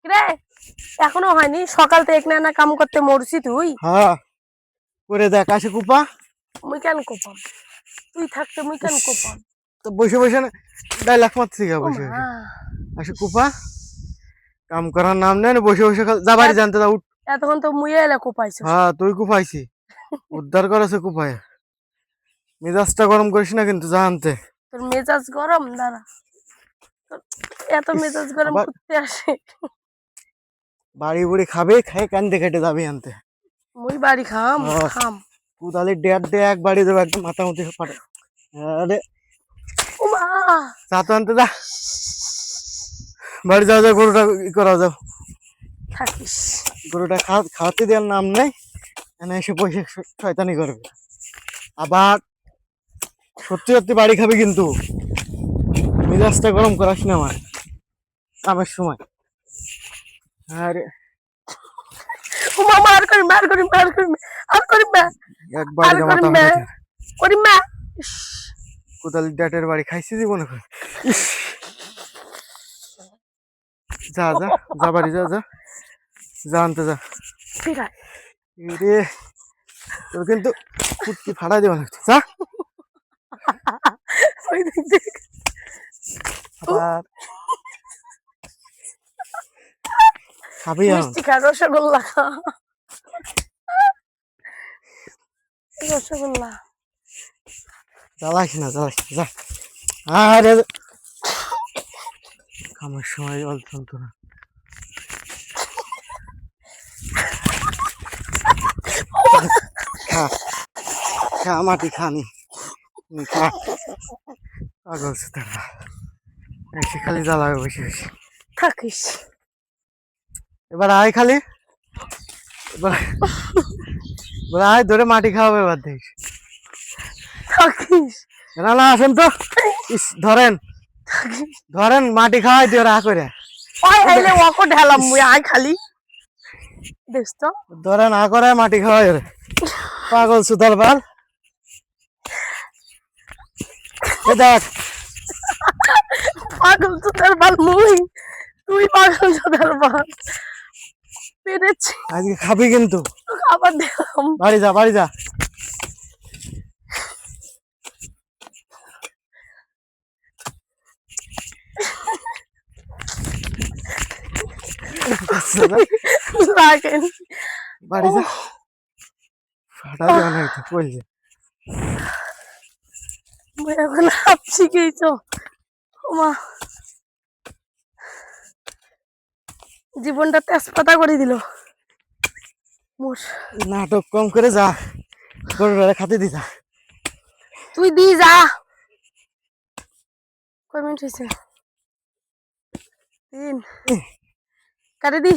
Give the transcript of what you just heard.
রে এখনো হয়নি, সকাল থেকে না কাম করতে মরছি তুই। হ্যাঁ করে দেখ আসে কুপা। মুই কেন কোপাম, তুই থাকতে মুই কেন কোপাম। তো বসে বসে না ডাইলাখ মারছি গা ও বসে মা, বসে। আসে কুপা কাম করার নাম নেই না, বসে বসে যা বাড়ি জানতে যা উঠ। এতক্ষণ তো মুই এলে কোপাইছিস। হ্যাঁ তুই কুপাইছি, উদ্ধার করেছে কুপায়। মেজাজটা গরম করিস না কিন্তু জানতে। তোর মেজাজ গরম, দাঁড়া। তোর এত মেজাজ গরম আবার করতে আসে। বাড়ি বুড়ি খাবে, খাই কান্দে কেটে যাবি আনতে। মুই বাড়ি খাম আহ, খাম। কুদালি ডেট দে এক বাড়ি দেবো একদম মাথামুতি ফাটে। আরে ও মা, চা তো আনতে যা, বাড়ি যাও যাও, গরুটা ই করা যাও। থাকিস। গরুটা খাওয়াতে দেওয়ার নাম নেই, এনে এসে পয়সা শয়তানি করবে। আবার সত্যি সত্যি বাড়ি খাবে কিন্তু, মেজাজটা গরম করাস না আমার কামের সময়। আরে ও মা, মার করি মার করি মার করি, আর করি মা, এক বাড়ি আর যা করি মাথা মা, ফাটাতে। করি মা। ইস, কোদালি ডেটের বাড়ি খাইছি জীবনে করে। ইস, যা যা যা বাড়ি যা যা, যা আনতে যা। ফিরাই। রে তোর কিন্তু ফুটকি ফাটাই দেবো না, যা। ওই দিক দেখ। আবার খাবি এখন? মিষ্টি খা, রসগোল্লা খা, রসগোল্লা। জ্বালাইস না জ্বালাইস না, যা। আরে খামার সময় জল চলতো না। খা খা মাটি খানি, খা। পাগল সুতারা এসে খালি জ্বালাবে বসে বসে। থাকিস। এবার আয় খালি, এবার এবার আয় ধরে মাটি খাওয়াবে, এবার দেখ। থাকিস। না না আসেন তো, ইস ধরেন থাকিস। ধরেন মাটি খাওয়াই দিও রা করে। ওই আইলে ওকে ঢেলাম মুই, আয় খালি দেখছ তো। ধরে না করে মাটি খাওয়াই রে, পাগল সুতার বাল। এ দেখ পাগল চোদার বাল মুই, তুই পাগল চোদার বাল। পেরেছি, আজকে খাবি কিন্তু, আবার দিলাম। বাড়ি যা বাড়ি যা। লাগেন। বাড়ি যা, ফাটা দেওয়া নাই তো বলছে। মুই এখন হাঁপছি গেইছো। ওমা, জীবনটা তেজপাতা করে দিল মোর। নাটক কম করে যা, গরুটা খাতে দি যা। তুই দি যা। কয় মিনিট হয়েছে? 3। কাটে দি।